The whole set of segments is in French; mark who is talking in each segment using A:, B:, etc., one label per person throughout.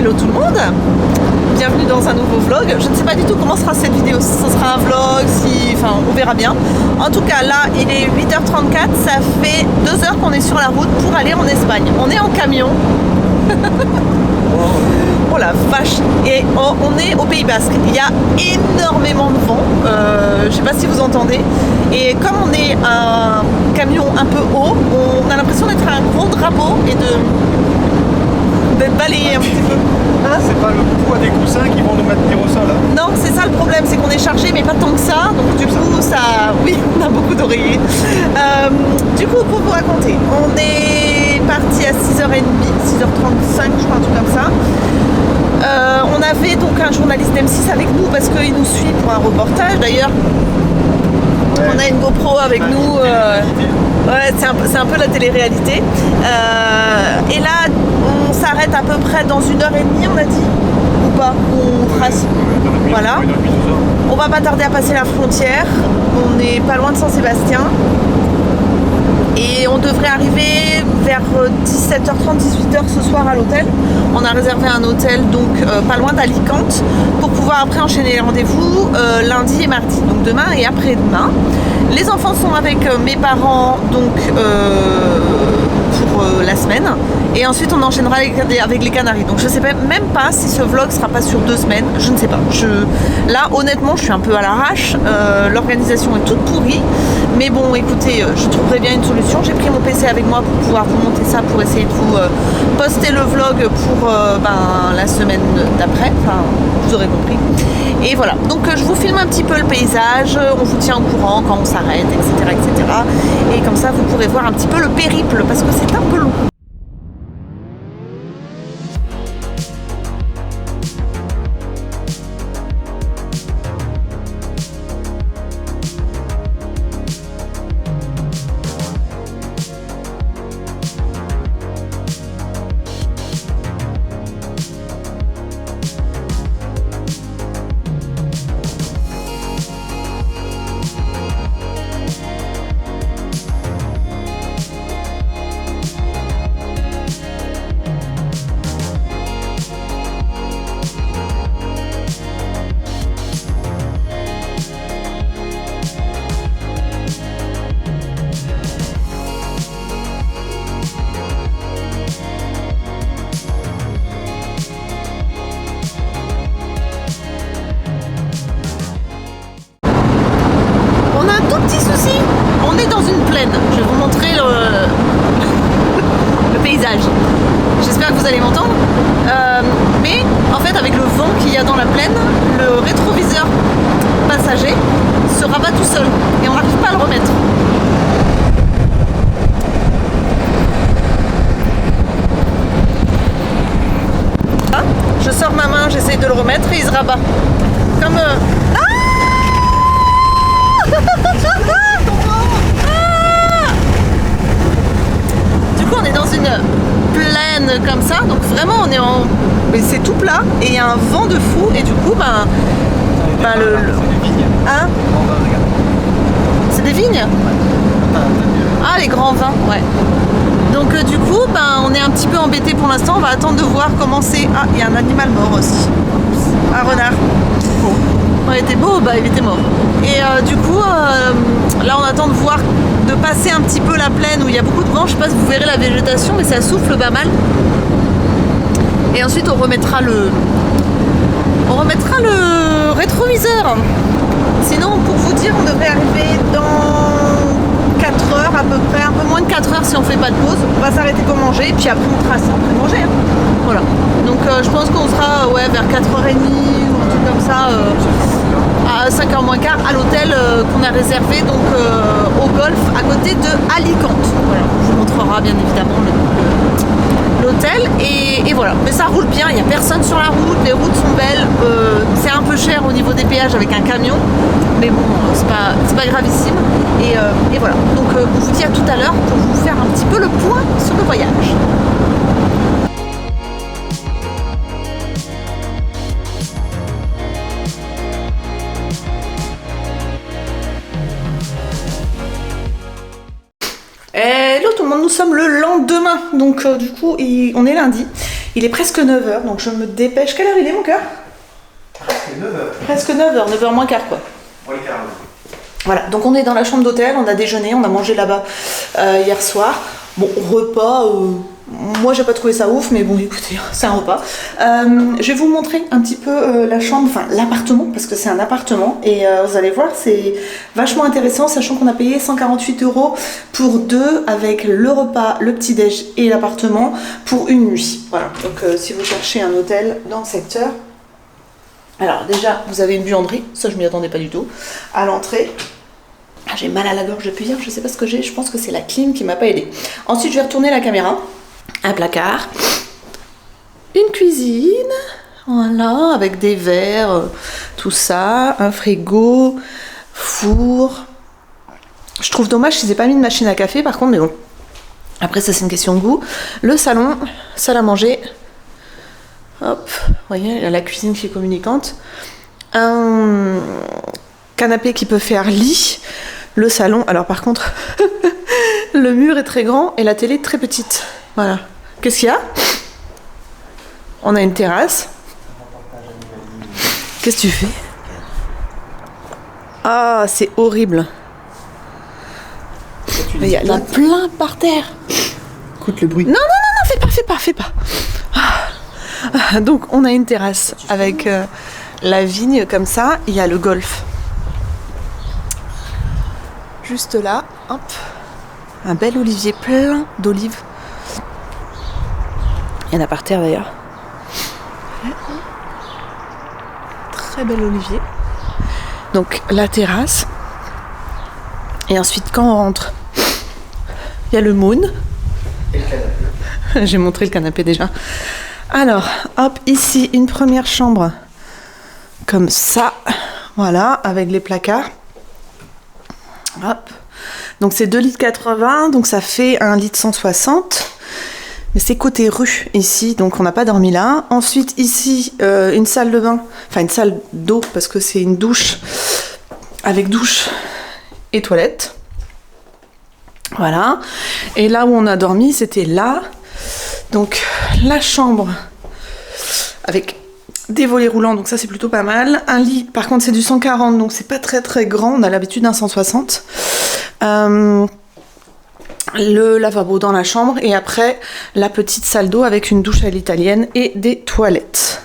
A: Hello tout le monde, bienvenue dans un nouveau vlog. Je ne sais pas du tout comment sera cette vidéo, si ce sera un vlog, enfin on verra bien. En tout cas là il est 8h34, ça fait 2 heures qu'on est sur la route pour aller en Espagne. On est en camion. Oh la vache. Et on est au Pays Basque. Il y a énormément de vent. Je sais pas si vous entendez. Et comme on est un camion un peu haut, on a l'impression d'être un gros drapeau et d'être balayé un petit peu. Hein,
B: c'est pas le poids des coussins qui vont nous maintenir au sol. Hein.
A: Non, c'est ça le problème, c'est qu'on est chargé, mais pas tant que ça. Donc du coup, ça, oui, on a beaucoup d'oreillers. Du coup, pour vous raconter, on est parti à 6h30, 6h35, je crois, un truc comme ça. On avait donc un journaliste d'M6 avec nous parce qu'il nous suit pour un reportage. D'ailleurs, ouais, on a une GoPro avec nous. Ouais, c'est un peu la télé-réalité. Et là, on s'arrête à peu près dans 1h30, on a dit. Ou pas, on trace. Voilà. On va pas tarder à passer la frontière. On n'est pas loin de Saint-Sébastien. Et on devrait arriver vers 17h30, 18h ce soir à l'hôtel. On a réservé un hôtel donc pas loin d'Alicante pour pouvoir après enchaîner les rendez-vous lundi et mardi, donc demain et après-demain. Les enfants sont avec mes parents donc pour la semaine et ensuite on enchaînera avec les Canaries. Donc je sais même pas si ce vlog sera pas sur 2 semaines, je ne sais pas. Là honnêtement je suis un peu à l'arrache, l'organisation est toute pourrie, mais bon écoutez, je trouverai bien une solution. J'ai pris mon PC avec moi pour pouvoir vous monter ça, pour essayer de vous poster le vlog pour la semaine d'après, enfin vous aurez compris. Et voilà, donc je vous filme un petit peu le paysage, on vous tient au courant quand on s'arrête, etc., etc. Et comme ça vous pourrez voir un petit peu le périple parce que c'est un peu long. On est dans une plaine, je vais vous montrer le paysage. J'espère que vous allez m'entendre. Mais en fait avec le vent qu'il y a dans la plaine, le rétroviseur passager se rabat tout seul et on n'arrive pas à le remettre. Je sors ma main, j'essaye de le remettre et il se rabat. Comme... Du coup on est dans une plaine comme ça, donc vraiment on est en... Mais c'est tout plat et il y a un vent de fou et du coup
B: c'est des vignes.
A: Hein? C'est des vignes? Ah les grands vins, ouais. Donc du coup on est un petit peu embêté pour l'instant, on va attendre de voir comment c'est. Ah il y a un animal mort aussi. Un renard. Ouais, il était beau, il était mort. Et du coup, là on attend de voir, de passer un petit peu la plaine où il y a beaucoup de vent. Je sais pas si vous verrez la végétation, mais ça souffle pas mal. Et ensuite on remettra le rétroviseur. Sinon, pour vous dire, on devrait arriver dans 4 heures à peu près, un peu moins de 4 heures si on fait pas de pause. On va s'arrêter pour manger, puis après on trace après manger. Hein. Voilà. Donc je pense qu'on sera vers 4h30 ou un truc comme ça. À 5h moins quart à l'hôtel qu'on a réservé donc au golf à côté de Alicante. Voilà, on vous montrera bien évidemment l'hôtel et voilà. Mais ça roule bien, il n'y a personne sur la route, les routes sont belles, c'est un peu cher au niveau des péages avec un camion, mais bon, c'est pas gravissime. Et voilà, donc on vous dit à tout à l'heure pour vous faire un petit peu le point sur le voyage. Hello tout le monde, nous sommes le lendemain, donc du coup on est lundi Il est presque 9h, donc je me dépêche. Quelle heure il est, mon cœur?
B: Presque 9h.
A: Presque 9h, 9h moins quart, quoi.
B: Oui, carrément.
A: Voilà, donc on est dans la chambre d'hôtel, on a déjeuné, on a mangé là-bas hier soir. Bon, repas, moi j'ai pas trouvé ça ouf, mais bon écoutez, c'est un repas. Je vais vous montrer un petit peu la chambre, enfin l'appartement, parce que c'est un appartement, et vous allez voir, c'est vachement intéressant, sachant qu'on a payé 148 € pour deux, avec le repas, le petit-déj et l'appartement, pour une nuit. Voilà, donc si vous cherchez un hôtel dans le secteur, alors déjà, vous avez une buanderie, ça je m'y attendais pas du tout, à l'entrée. Ah, j'ai mal à la gorge depuis hier, je sais pas ce que j'ai, je pense que c'est la clim qui m'a pas aidé. Ensuite, je vais retourner la caméra. Un placard, une cuisine, voilà, avec des verres, tout ça, un frigo, four. Je trouve dommage qu'ils aient pas mis de machine à café par contre, mais bon. Après, ça c'est une question de goût. Le salon, salle à manger. Hop, vous voyez, il y a la cuisine qui est communicante. Un canapé qui peut faire lit. Le salon, alors par contre, le mur est très grand et la télé très petite. Voilà. Qu'est-ce qu'il y a? On a une terrasse. Qu'est-ce que tu fais? Ah, c'est horrible. Mais il y en a plein par terre.
B: Écoute le bruit.
A: Non, fais pas. Ah. Donc, on a une terrasse avec la vigne comme ça. Il y a le golf. Juste là, hop. Un bel olivier plein d'olives. Il y en a par terre d'ailleurs. Très bel olivier. Donc la terrasse. Et ensuite quand on rentre, il y a le moon.
B: Et le canapé.
A: J'ai montré le canapé déjà. Alors, hop, ici une première chambre. Comme ça. Voilà, avec les placards. Hop. Donc c'est 2,80 litres, donc ça fait 1,160 litres. Mais c'est côté rue ici, donc on n'a pas dormi là. Ensuite ici, une salle de bain, enfin une salle d'eau, parce que c'est une douche, avec douche et toilette. Voilà. Et là où on a dormi, c'était là. Donc la chambre, avec des volets roulants, donc ça c'est plutôt pas mal. Un lit, par contre c'est du 140, donc c'est pas très très grand, on a l'habitude d'un 160. Le lavabo dans la chambre et après la petite salle d'eau avec une douche à l'italienne et des toilettes.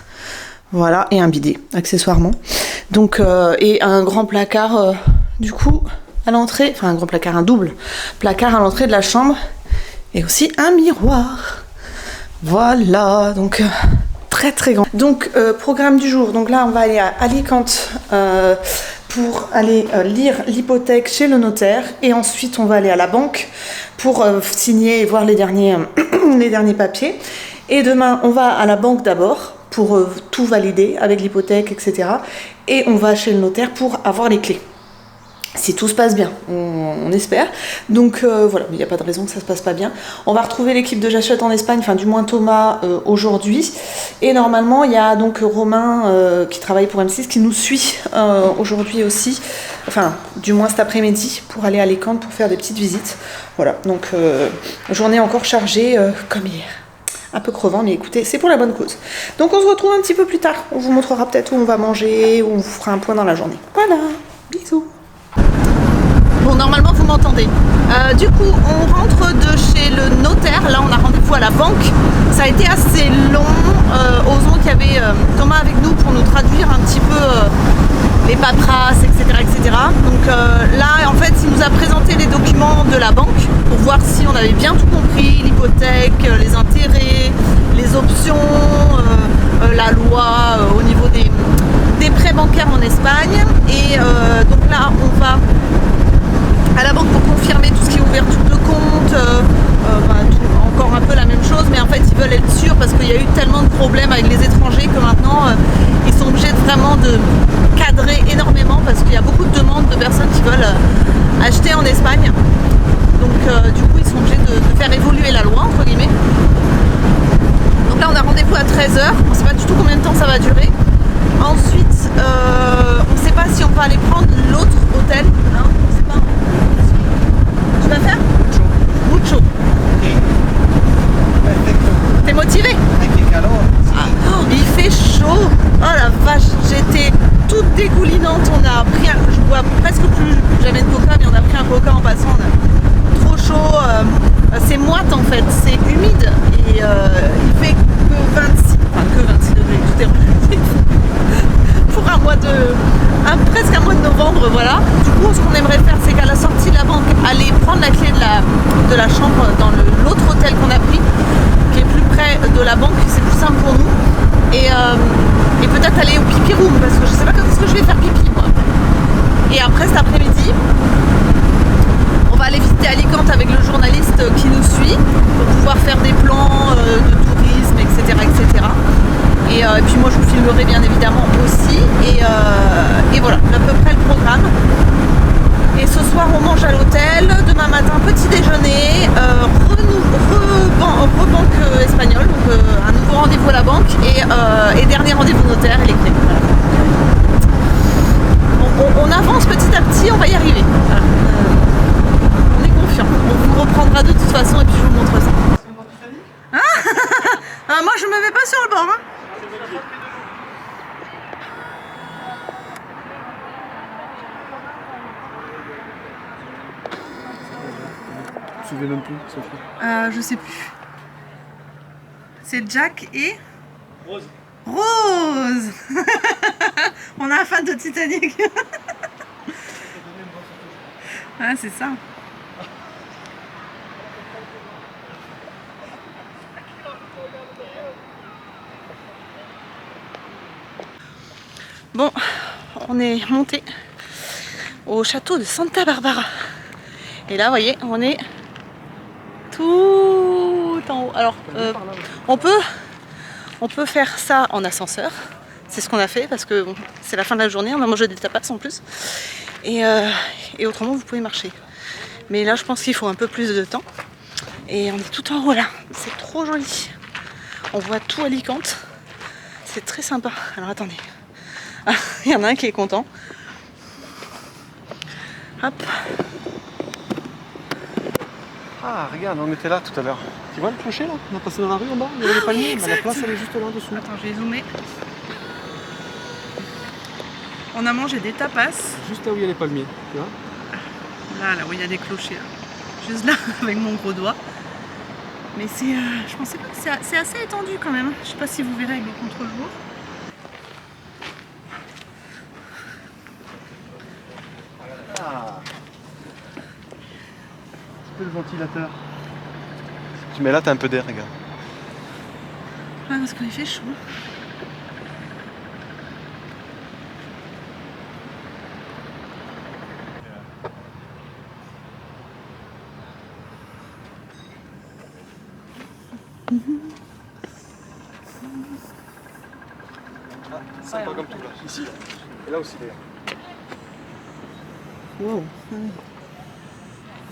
A: Voilà, et un bidet accessoirement. Donc et un grand placard du coup à l'entrée, enfin un grand placard, un double placard à l'entrée de la chambre et aussi un miroir. Voilà, donc très très grand. Donc programme du jour, donc là on va aller à Alicante pour aller lire l'hypothèque chez le notaire et ensuite on va aller à la banque pour signer et voir les derniers papiers. Et demain on va à la banque d'abord pour tout valider avec l'hypothèque, etc. Et on va chez le notaire pour avoir les clés. Si tout se passe bien, on espère. Donc voilà, il n'y a pas de raison que ça se passe pas bien. On va retrouver l'équipe de J'achète en Espagne, enfin du moins Thomas aujourd'hui. Et normalement, il y a donc Romain qui travaille pour M6 qui nous suit aujourd'hui aussi. Enfin, du moins cet après-midi pour aller à Alicante pour faire des petites visites. Voilà, donc journée encore chargée comme hier. Un peu crevant, mais écoutez, c'est pour la bonne cause. Donc on se retrouve un petit peu plus tard. On vous montrera peut-être où on va manger, où on vous fera un point dans la journée. Voilà, bisous. Bon, normalement vous m'entendez. Du coup, on rentre de chez le notaire. Là, on a rendez-vous à la banque. Ça a été assez long. Heureusement qu'il y avait Thomas avec nous pour nous traduire un petit peu les paperasses, etc., etc. Donc là, en fait, il nous a présenté les documents de la banque pour voir si on avait bien tout compris, l'hypothèque, les intérêts, les options, la loi au niveau des prêts bancaires en Espagne. Et donc là, on va à la banque pour confirmer tout ce qui est ouverture de compte, encore un peu la même chose, mais en fait ils veulent être sûrs parce qu'il y a eu tellement de problèmes avec les étrangers que maintenant ils sont obligés vraiment de cadrer énormément parce qu'il y a beaucoup de demandes de personnes qui veulent acheter en Espagne. Donc du coup ils sont obligés de faire évoluer la loi entre guillemets. Donc là on a rendez-vous à 13h, on ne sait pas du tout combien de temps ça va durer. Ensuite on ne sait pas si on va aller prendre l'autre hôtel, hein, on sait pas. Tu vas faire Mucho. T'es motivé? Ah, oh, il fait chaud. Oh la vache, j'étais toute dégoulinante. Je bois presque plus. J'avais une coca, mais on a pris un coca en passant. Trop chaud. C'est moite en fait, c'est humide et il fait que 26 degrés. Tout est relatif. Pour presque un mois de novembre, voilà. Du coup, ce qu'on aimerait faire, c'est qu'à la sortie de la banque, aller prendre la clé de la chambre dans l'autre hôtel qu'on a pris, qui est plus près de la banque, c'est plus simple pour nous. Et peut-être aller au pipi room, parce que je sais pas quand est-ce que je vais faire pipi, moi. Et après, cet après-midi, on va aller visiter Alicante avec le journaliste qui nous suit, pour pouvoir faire des plans de tourisme, etc., etc. Et puis moi je vous filmerai bien évidemment aussi et voilà à peu près le programme. Et ce soir on mange à l'hôtel, demain matin petit déjeuner, banque espagnole, donc un nouveau rendez-vous à la banque et dernier rendez-vous notaire et les clés. Voilà. On avance petit à petit, on va y arriver. Voilà. On est confiant, on vous reprendra de toute façon et puis je vous montre ça. Moi je me mets pas sur le bord. Hein.
B: Tu te souviens même plus, Sophie?
A: Je sais plus. C'est Jack et
B: Rose.
A: Rose. On a un fan de Titanic. Ah, c'est ça. Bon, on est monté au château de Santa Barbara. Et là, vous voyez, on est tout en haut. Alors, on peut faire ça en ascenseur. C'est ce qu'on a fait parce que bon, c'est la fin de la journée. On a mangé des tapas en plus. Et autrement, vous pouvez marcher. Mais là, je pense qu'il faut un peu plus de temps. Et on est tout en haut là. C'est trop joli. On voit tout Alicante. C'est très sympa. Alors, attendez. Ah, il y en a un qui est content. Hop.
B: Ah, regarde, on était là tout à l'heure. Tu vois le clocher là? On a passé dans la rue en bas, il y avait les palmiers, mais la place elle est juste là en dessous.
A: Attends, je vais zoomer. On a mangé des tapas.
B: Juste là où il y a les palmiers, tu vois?
A: Là où il y a des clochers. Là. Juste là, avec mon gros doigt. Mais c'est, je pensais pas que c'est assez étendu quand même. Je sais pas si vous verrez avec les contre-jours.
B: Ah. Un peu le ventilateur. Mais là t'as un peu d'air, regarde.
A: Ouais, parce qu'il fait chaud.
B: Ah, c'est pas comme tout là. Ici, là. Et là aussi d'ailleurs. Wow.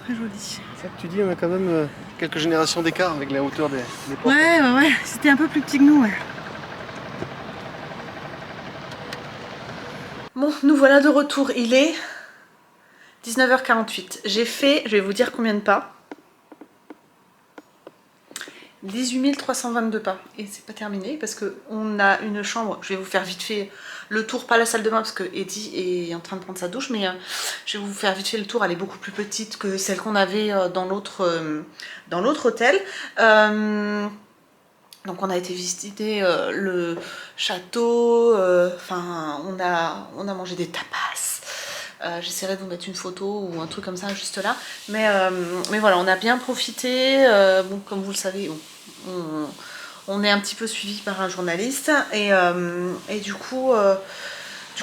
A: Très joli.
B: C'est ça que tu dis, on a quand même quelques générations d'écart avec la hauteur des portes.
A: Ouais. C'était un peu plus petit que nous, ouais. Bon, nous voilà de retour. Il est 19h48. J'ai fait, je vais vous dire combien de pas. 18 322 pas. Et c'est pas terminé parce qu'on a une chambre. Je vais vous faire vite fait le tour, pas la salle de bain parce que Eddie est en train de prendre sa douche, mais je vais vous faire vite fait le tour. Elle est beaucoup plus petite que celle qu'on avait dans l'autre hôtel. Donc on a été visiter le château, enfin on a mangé des tapas. J'essaierai de vous mettre une photo ou un truc comme ça juste là. Mais voilà, on a bien profité. Bon, comme vous le savez, on est un petit peu suivi par un journaliste. Et du coup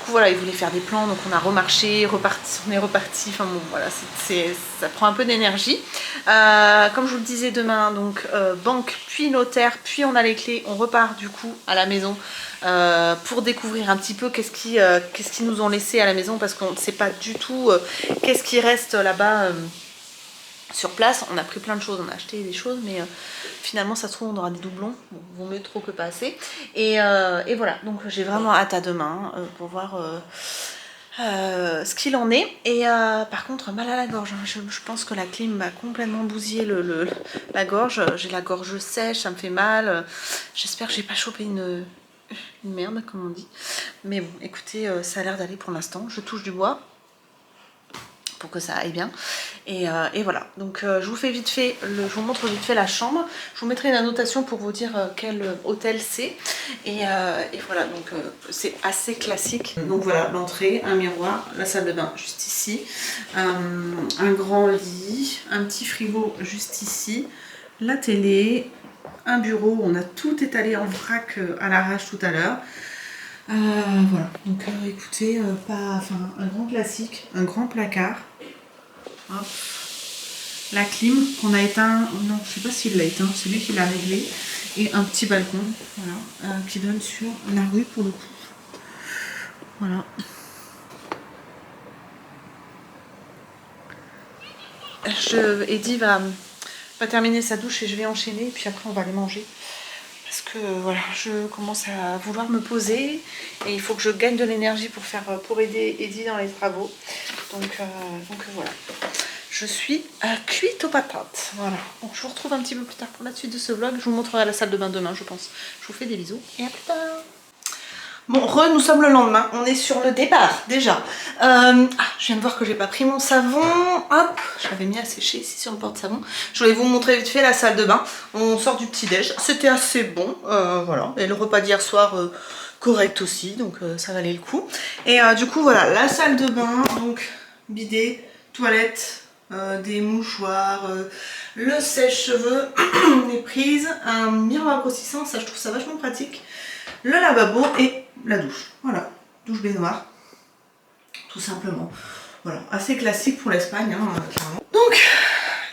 A: voilà, il voulait faire des plans. Donc on a remarché, on est reparti. Enfin bon, voilà, ça prend un peu d'énergie. Comme je vous le disais, demain, donc banque, puis notaire, puis on a les clés. On repart du coup à la maison. Pour découvrir un petit peu qu'est-ce qu'ils nous ont laissé à la maison parce qu'on ne sait pas du tout qu'est-ce qui reste là-bas sur place. On a pris plein de choses, on a acheté des choses, mais finalement ça se trouve on aura des doublons, bon, vaut mieux trop que pas assez. Et voilà, donc j'ai vraiment hâte à demain pour voir ce qu'il en est. Et par contre, mal à la gorge. Hein. Je pense que la clim m'a complètement bousillé la gorge. J'ai la gorge sèche, ça me fait mal. J'espère que j'ai pas chopé une merde, comme on dit. Mais bon, écoutez, ça a l'air d'aller pour l'instant. Je touche du bois pour que ça aille bien. Et voilà. Donc je vous fais vite fait, je vous montre vite fait la chambre. Je vous mettrai une annotation pour vous dire quel hôtel c'est. Et voilà, donc c'est assez classique. Donc voilà, l'entrée, un miroir, la salle de bain juste ici, un grand lit, un petit frigo juste ici, la télé, un bureau. On a tout étalé en vrac à l'arrache tout à l'heure. Voilà, donc écoutez, un grand classique, un grand placard. Hop. La clim qu'on a éteint, non je sais pas s'il l'a éteint, c'est lui qui l'a réglé, et un petit balcon, voilà, qui donne sur la rue pour le coup. Voilà. Eddie va terminer sa douche et je vais enchaîner, et puis après on va aller manger. Parce que voilà, je commence à vouloir me poser et il faut que je gagne de l'énergie pour aider Eddie dans les travaux. Donc voilà, je suis cuite aux patates. Voilà, donc je vous retrouve un petit peu plus tard pour la suite de ce vlog. Je vous montrerai la salle de bain demain, je pense. Je vous fais des bisous et à plus tard. Bon, nous sommes le lendemain, on est sur le départ déjà. Je viens de voir que j'ai pas pris mon savon. Hop, je l'avais mis à sécher ici sur le porte-savon. Je voulais vous montrer vite fait la salle de bain. On sort du petit-déj, c'était assez bon, voilà. Et le repas d'hier soir, correct aussi, donc ça valait le coup. Et du coup, voilà, la salle de bain, donc bidet, toilette, des mouchoirs, le sèche-cheveux, les prises, un miroir grossissant, ça je trouve ça vachement pratique. Le lavabo et la douche. Voilà, douche baignoire, tout simplement. Voilà, assez classique pour l'Espagne, hein, clairement. Donc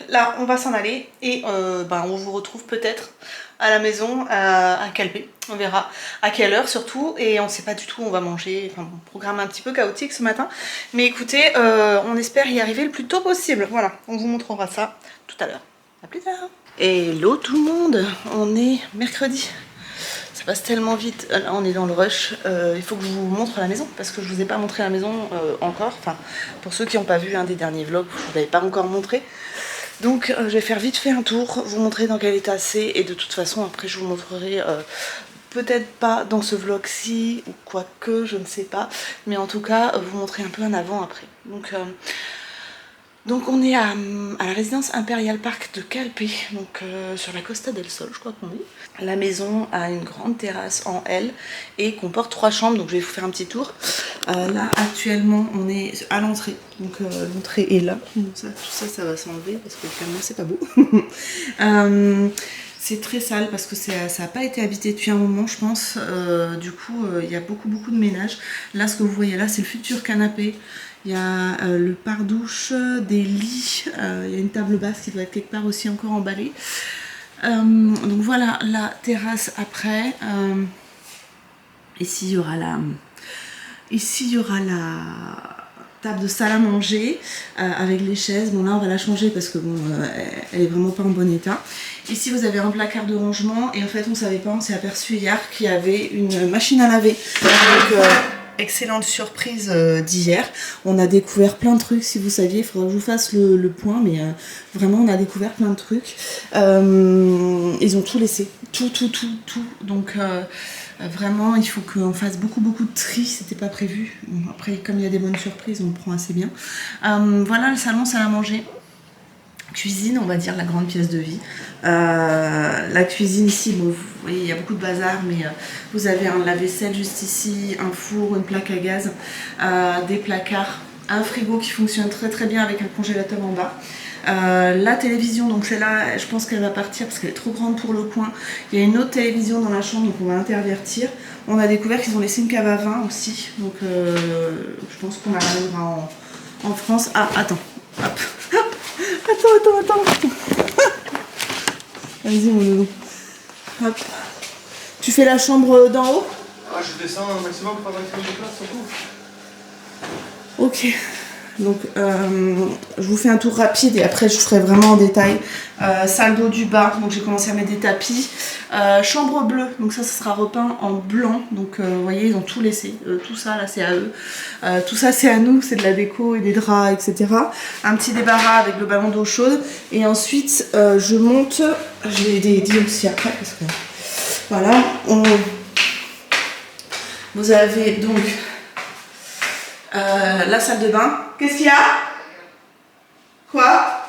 A: là, on va s'en aller et on vous retrouve peut-être à la maison à Calpe. On verra à quelle heure surtout et on ne sait pas du tout où on va manger. Enfin, bon, programme un petit peu chaotique ce matin. Mais écoutez, on espère y arriver le plus tôt possible. Voilà, on vous montrera ça tout à l'heure. À plus tard. Hello tout le monde, on est mercredi. Ça passe tellement vite, là on est dans le rush, il faut que je vous montre la maison parce que je vous ai pas montré la maison encore, enfin pour ceux qui n'ont pas vu un des derniers vlogs, je vous l'avais pas encore montré. Donc je vais faire vite fait un tour, vous montrer dans quel état c'est et de toute façon après je vous montrerai peut-être pas dans ce vlog-ci ou quoique, je ne sais pas, mais en tout cas vous montrer un peu un avant-après. Donc on est à la résidence Imperial Park de Calpe, donc sur la Costa del Sol, je crois qu'on dit. La maison a une grande terrasse en L et comporte 3 chambres, donc je vais vous faire un petit tour. Là actuellement on est à l'entrée, donc l'entrée est là. Donc tout ça va s'enlever parce que clairement c'est pas beau. C'est très sale parce que ça n'a pas été habité depuis un moment je pense, du coup il y a beaucoup de ménage. Là ce que vous voyez là c'est le futur canapé. Il y a le pare-douche, des lits, il y a une table basse qui doit être quelque part aussi encore emballée. Donc voilà la terrasse après. Ici il y aura la table de salle à manger avec les chaises. Bon là on va la changer parce que bon elle est vraiment pas en bon état. Ici vous avez un placard de rangement et en fait on savait pas, on s'est aperçu hier qu'il y avait une machine à laver. Donc, excellente surprise d'hier. On a découvert plein de trucs, si vous saviez, il faudra que je vous fasse le point, mais vraiment on a découvert plein de trucs. Ils ont tout laissé, tout. Donc vraiment il faut qu'on fasse beaucoup de tri, c'était pas prévu. Bon, après comme il y a des bonnes surprises, on le prend assez bien. Voilà le salon, salle à manger. Cuisine, on va dire la grande pièce de vie. La cuisine ici, bon, vous voyez, il y a beaucoup de bazar, mais vous avez un lave-vaisselle juste ici, un four, une plaque à gaz, des placards, un frigo qui fonctionne très bien avec un congélateur en bas. La télévision, donc celle-là, je pense qu'elle va partir parce qu'elle est trop grande pour le coin. Il y a une autre télévision dans la chambre, donc on va intervertir. On a découvert qu'ils ont laissé une cave à vin aussi, donc je pense qu'on la ramènera en France. Ah, attends, hop. Attends. Vas-y mon loulou. Hop. Tu fais la chambre d'en haut?
B: Ah, je descends un maximum pour avoir un maximum de place surtout.
A: Ok. Donc je vous fais un tour rapide et après je ferai vraiment en détail. Salle d'eau du bas, donc j'ai commencé à mettre des tapis. Chambre bleue, donc ça sera repeint en blanc. Donc vous voyez, ils ont tout laissé. Tout ça là c'est à eux. Tout ça c'est à nous, c'est de la déco et des draps, etc. Un petit débarras avec le ballon d'eau chaude. Et ensuite je monte, je vais dit aussi après parce que voilà. Vous avez donc la salle de bain. Qu'est-ce qu'il y a? Quoi?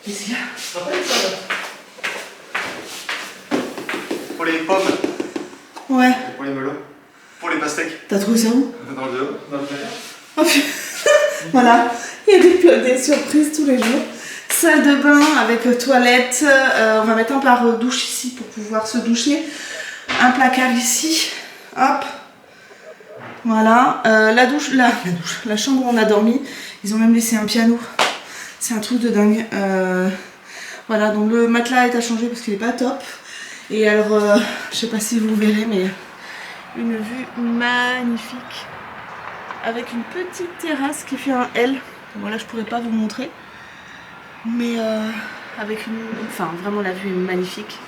A: Qu'est-ce qu'il y a?
B: Pour les pommes.
A: Ouais.
B: Pour les melons. Pour les pastèques.
A: T'as trouvé ça où?
B: Dans le dehors. Dans le derrière.
A: Oh, voilà. Il y a des surprises tous les jours. Salle de bain avec toilette. On va mettre un par douche ici pour pouvoir se doucher. Un placard ici. Hop. Voilà, la chambre où on a dormi, ils ont même laissé un piano. C'est un truc de dingue. Voilà, donc le matelas est à changer parce qu'il est pas top. Et alors, je sais pas si vous verrez, mais une vue magnifique. Avec une petite terrasse qui fait un L. Voilà, je pourrais pas vous montrer. Mais avec enfin, vraiment la vue est magnifique.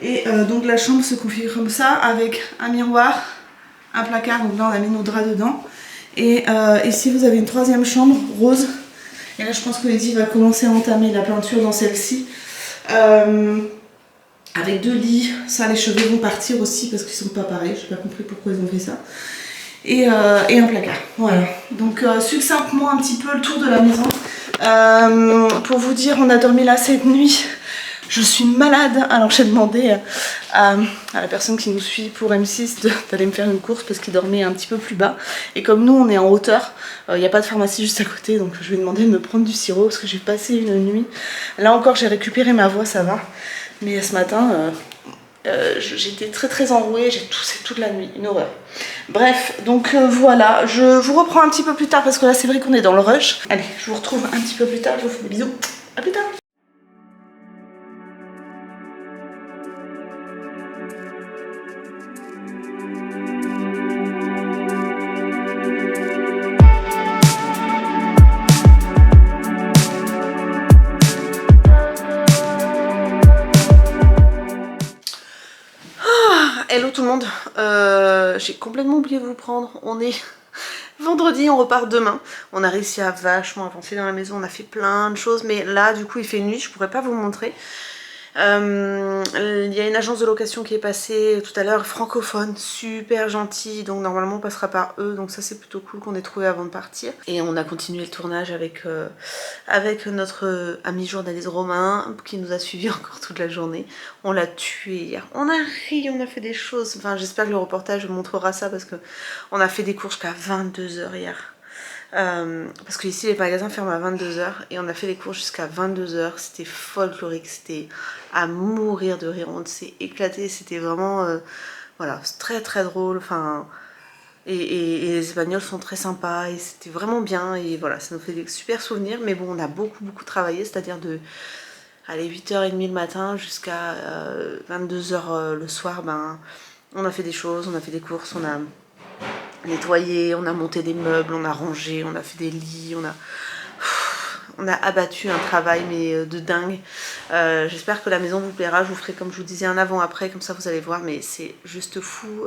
A: Et donc la chambre se configure comme ça, avec un miroir. Un placard, donc là on a mis nos draps dedans. Et ici vous avez une troisième chambre rose. Et là je pense que Eddie va commencer à entamer la peinture dans celle-ci. Avec 2 lits. Ça les cheveux vont partir aussi parce qu'ils sont pas pareils. Je n'ai pas compris pourquoi ils ont fait ça. Et un placard. Voilà. Donc succinctement un petit peu le tour de la maison. Pour vous dire, on a dormi là cette nuit. Je suis malade, alors j'ai demandé à la personne qui nous suit pour M6 d'aller me faire une course parce qu'il dormait un petit peu plus bas. Et comme nous on est en hauteur, il n'y a pas de pharmacie juste à côté, donc je lui ai demandé de me prendre du sirop parce que j'ai passé une nuit. Là encore j'ai récupéré ma voix, ça va. Mais ce matin, j'étais très enrouée, j'ai toussé toute la nuit, une horreur. Bref, donc voilà, je vous reprends un petit peu plus tard parce que là c'est vrai qu'on est dans le rush. Allez, je vous retrouve un petit peu plus tard, je vous fais des bisous. À plus tard. Hello tout le monde, j'ai complètement oublié de vous prendre, on est vendredi, on repart demain. On a réussi à vachement avancer dans la maison, on a fait plein de choses, mais là du coup il fait nuit, je pourrais pas vous montrer. Il y a une agence de location qui est passée tout à l'heure, francophone, super gentil, donc normalement on passera par eux, donc ça c'est plutôt cool qu'on ait trouvé avant de partir. Et on a continué le tournage avec notre ami journaliste Romain qui nous a suivis encore toute la journée. On l'a tué hier, on a ri, on a fait des choses, enfin j'espère que le reportage montrera ça parce que on a fait des courses jusqu'à 22 h hier. Parce que ici les magasins ferment à 22 h et on a fait les courses jusqu'à 22 h, c'était folklorique, c'était à mourir de rire, on s'est éclaté, c'était vraiment voilà, très drôle, enfin et les Espagnols sont très sympas et c'était vraiment bien et voilà, ça nous fait des super souvenirs. Mais bon, on a beaucoup travaillé, c'est-à-dire de 8h30 le matin jusqu'à 22 h le soir, ben on a fait des choses, on a fait des courses, on a nettoyé, on a monté des meubles, on a rangé, on a fait des lits, on a abattu un travail mais de dingue. J'espère que la maison vous plaira, je vous ferai comme je vous disais un avant-après, comme ça vous allez voir, mais c'est juste fou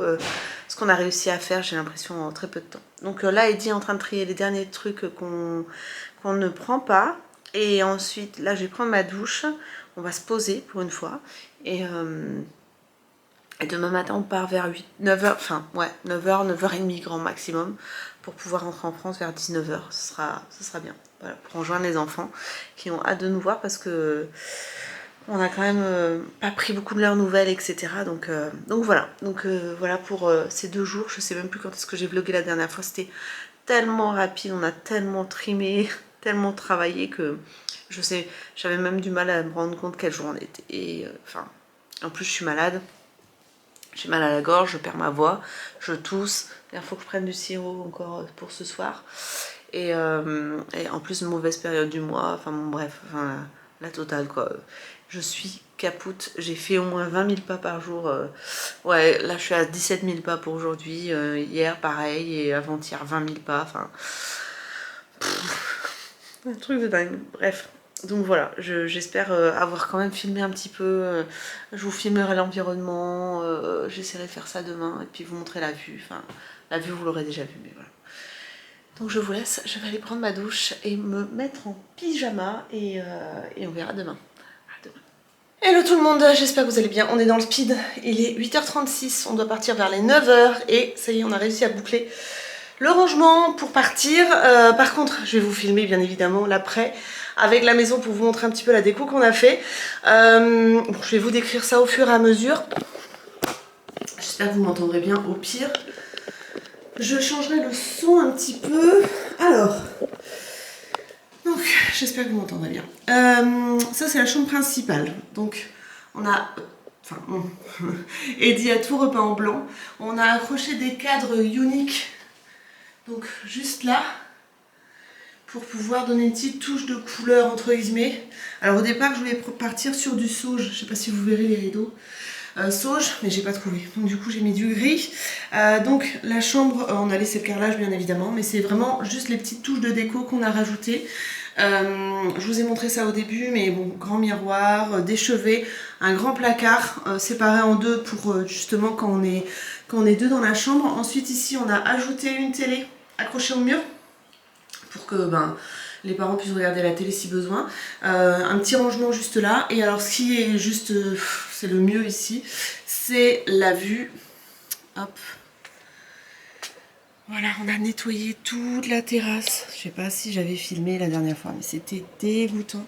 A: ce qu'on a réussi à faire, j'ai l'impression, en très peu de temps. Donc là Eddie est en train de trier les derniers trucs qu'on ne prend pas, et ensuite là je vais prendre ma douche, on va se poser pour une fois, et demain matin on part vers 9h, enfin ouais, 9h, 9h30 grand maximum, pour pouvoir rentrer en France vers 19 h, ce sera bien. Voilà, pour rejoindre les enfants qui ont hâte de nous voir parce que on a quand même pas pris beaucoup de leurs nouvelles, etc. Donc voilà, voilà pour ces 2 jours. Je sais même plus quand est-ce que j'ai vlogué la dernière fois, c'était tellement rapide, on a tellement trimé, tellement travaillé que j'avais même du mal à me rendre compte quel jour on était. Et enfin, en plus je suis malade. J'ai mal à la gorge, je perds ma voix, je tousse. Il faut que je prenne du sirop encore pour ce soir. Et en plus, une mauvaise période du mois. Enfin bon, bref, enfin, la totale quoi. Je suis capoute. J'ai fait au moins 20 000 pas par jour. Ouais, là je suis à 17 000 pas pour aujourd'hui. Hier pareil et avant-hier 20 000 pas. Enfin, Un truc de dingue. Bref. Donc voilà, j'espère avoir quand même filmé un petit peu. Je vous filmerai l'environnement. J'essaierai de faire ça demain et puis vous montrer la vue. Enfin, la vue, vous l'aurez déjà vue, mais voilà. Donc je vous laisse, je vais aller prendre ma douche et me mettre en pyjama et on verra demain. À demain. Hello tout le monde, j'espère que vous allez bien. On est dans le speed, il est 8h36, on doit partir vers les 9h et ça y est, on a réussi à boucler le rangement pour partir. Par contre, je vais vous filmer bien évidemment l'après avec la maison pour vous montrer un petit peu la déco qu'on a fait. Bon, je vais vous décrire ça au fur et à mesure. J'espère que vous m'entendrez bien au pire. Je changerai le son un petit peu. Alors, donc j'espère que vous m'entendrez bien. Ça c'est la chambre principale. Donc on a, enfin, Eddie a tout repeint en blanc. On a accroché des cadres uniques. Donc juste là, pour pouvoir donner une petite touche de couleur entre guillemets. Alors au départ je voulais partir sur du sauge. Je sais pas si vous verrez les rideaux. Sauge, mais j'ai pas trouvé, donc du coup j'ai mis du gris. Donc la chambre, on a laissé le carrelage bien évidemment, mais c'est vraiment juste les petites touches de déco qu'on a rajoutées. Je vous ai montré ça au début, mais bon, grand miroir, des chevets, un grand placard séparé en deux pour justement quand on est deux dans la chambre. Ensuite ici on a ajouté une télé accrochée au mur pour que les parents puissent regarder la télé si besoin. Un petit rangement juste là. Et alors ce qui est juste, c'est le mieux ici, c'est la vue. Hop. Voilà, on a nettoyé toute la terrasse. Je sais pas si j'avais filmé la dernière fois, mais c'était dégoûtant.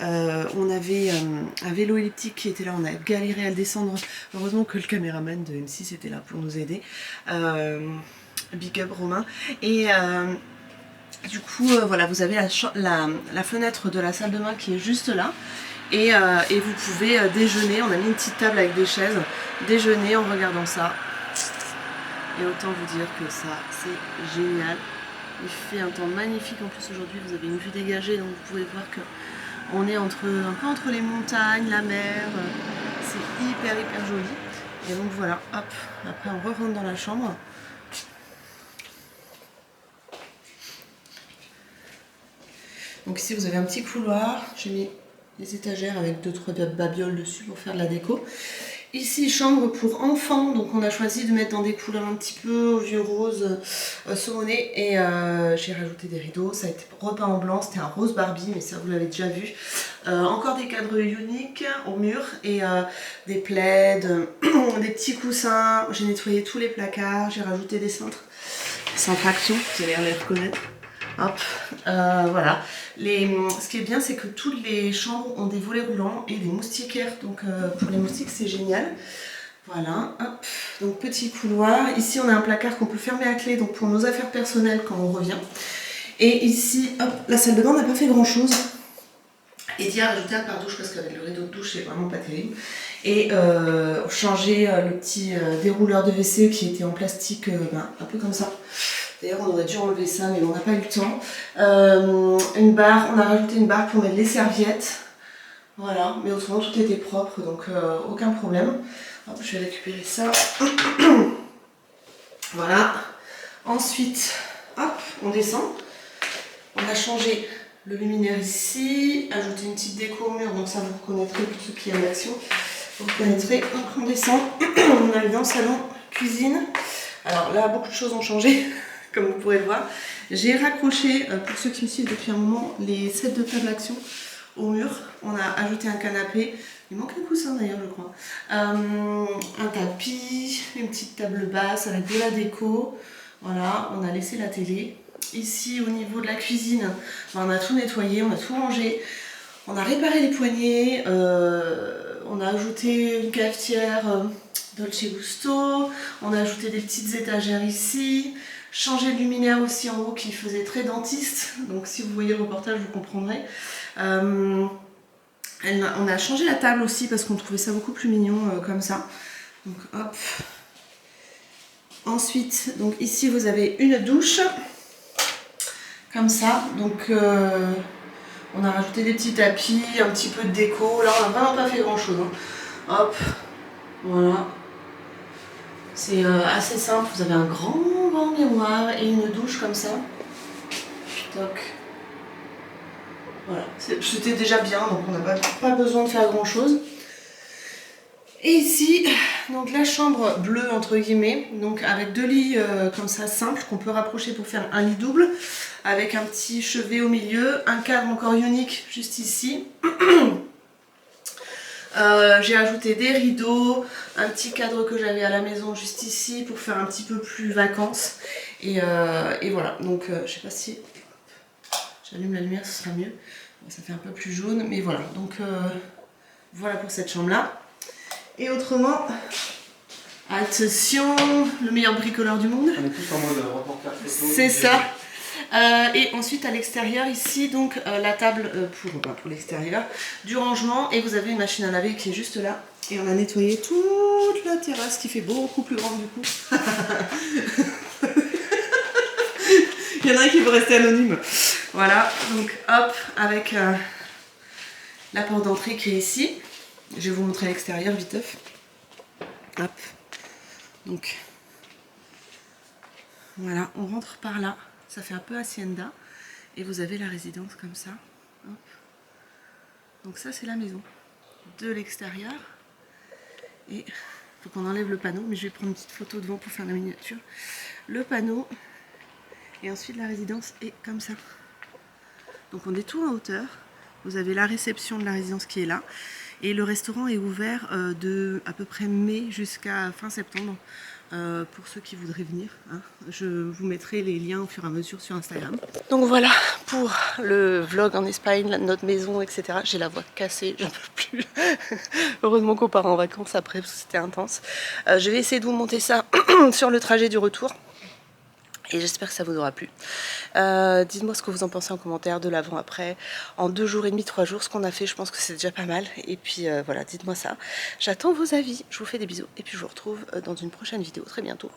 A: On avait un vélo elliptique qui était là, on a galéré à le descendre. Heureusement que le caméraman de M6 était là pour nous aider. Big up Romain. Et du coup, voilà, vous avez la fenêtre de la salle de bain qui est juste là. Et vous pouvez déjeuner. On a mis une petite table avec des chaises. Déjeuner en regardant ça. Et autant vous dire que ça, c'est génial. Il fait un temps magnifique. En plus, aujourd'hui, vous avez une vue dégagée. Donc, vous pouvez voir qu'on est un peu entre les montagnes, la mer. C'est hyper joli. Et donc, voilà, hop. Après, on re-rentre dans la chambre. Donc ici vous avez un petit couloir, j'ai mis des étagères avec 2-3 babioles dessus pour faire de la déco. Ici chambre pour enfants, donc on a choisi de mettre dans des couleurs un petit peu au vieux rose saumoné et j'ai rajouté des rideaux, ça a été repeint en blanc, c'était un rose Barbie mais ça vous l'avez déjà vu. Encore des cadres uniques au mur et des plaids, des petits coussins, j'ai nettoyé tous les placards, j'ai rajouté des cintres action, vous allez les reconnaître. Hop, voilà. Ce qui est bien, c'est que toutes les chambres ont des volets roulants et des moustiquaires. Donc pour les moustiques, c'est génial. Voilà, hop. Donc petit couloir. Ici, on a un placard qu'on peut fermer à clé, donc pour nos affaires personnelles quand on revient. Et ici, hop, la salle de bain n'a pas fait grand chose. Eddie a rajouté un pare-douche parce qu'avec le rideau de douche, c'est vraiment pas terrible. Et changer le petit dérouleur de WC qui était en plastique, un peu comme ça. D'ailleurs, on aurait dû enlever ça, mais on n'a pas eu le temps. Une barre, on a rajouté une barre pour mettre les serviettes. Voilà, mais autrement, tout était propre, donc aucun problème. Hop, je vais récupérer ça. Voilà. Ensuite, hop, on descend. On a changé le luminaire ici, ajouté une petite déco au mur, donc ça vous reconnaîtrez pour ceux qui aiment l'action. Vous reconnaîtrez. Donc on descend. On arrive dans le salon, cuisine. Alors là, beaucoup de choses ont changé. Comme vous pourrez le voir, j'ai raccroché, pour ceux qui me suivent depuis un moment, les sets de table action au mur. On a ajouté un canapé, il manque un coussin d'ailleurs je crois, un tapis, une petite table basse avec de la déco. Voilà, on a laissé la télé. Ici au niveau de la cuisine, on a tout nettoyé, on a tout rangé, on a réparé les poignées, on a ajouté une cafetière Dolce Gusto, on a ajouté des petites étagères ici. Changer le luminaire aussi en haut qui faisait très dentiste, donc si vous voyez le reportage vous comprendrez. On a changé la table aussi parce qu'on trouvait ça beaucoup plus mignon comme ça. Donc hop. Ensuite, donc ici vous avez une douche, comme ça. Donc on a rajouté des petits tapis, un petit peu de déco. Là on n'a vraiment pas fait grand chose. Hein. Hop, voilà. C'est assez simple, vous avez un grand miroir et une douche comme ça. Toc. Voilà, c'était déjà bien, donc on n'a pas besoin de faire grand chose. Et ici, donc la chambre bleue entre guillemets, donc avec 2 lits comme ça simples qu'on peut rapprocher pour faire un lit double, avec un petit chevet au milieu, un cadre encore unique juste ici. J'ai ajouté des rideaux, un petit cadre que j'avais à la maison juste ici pour faire un petit peu plus vacances. Et voilà, donc je sais pas si j'allume la lumière, ce sera mieux. Ça fait un peu plus jaune, mais voilà. Donc voilà pour cette chambre-là. Et autrement, attention, le meilleur bricoleur du monde.
B: On est tous en mode reporter photo.
A: C'est ça. Et ensuite à l'extérieur ici, donc la table pour l'extérieur, du rangement, et vous avez une machine à laver qui est juste là. Et on a nettoyé toute la terrasse qui fait beaucoup plus grande du coup. Il y en a un qui veut rester anonyme. Voilà, donc hop, avec la porte d'entrée qui est ici. Je vais vous montrer l'extérieur viteuf. Hop, donc voilà, on rentre par là. Ça fait un peu hacienda. Et vous avez la résidence comme ça. Hop. Donc ça c'est la maison de l'extérieur. Et il faut qu'on enlève le panneau, mais je vais prendre une petite photo devant pour faire la miniature. Le panneau. Et ensuite la résidence est comme ça. Donc on est tout en hauteur. Vous avez la réception de la résidence qui est là. Et le restaurant est ouvert de à peu près mai jusqu'à fin septembre. Pour ceux qui voudraient venir, hein. Je vous mettrai les liens au fur et à mesure sur Instagram. Donc voilà pour le vlog en Espagne, notre maison, etc. J'ai la voix cassée, j'en peux plus. Heureusement qu'on part en vacances après parce que c'était intense. Je vais essayer de vous monter ça sur le trajet du retour. Et j'espère que ça vous aura plu. Dites-moi ce que vous en pensez en commentaire de l'avant-après. En 2 jours et demi, 3 jours, ce qu'on a fait, je pense que c'est déjà pas mal. Et puis voilà, dites-moi ça. J'attends vos avis. Je vous fais des bisous. Et puis je vous retrouve dans une prochaine vidéo très bientôt.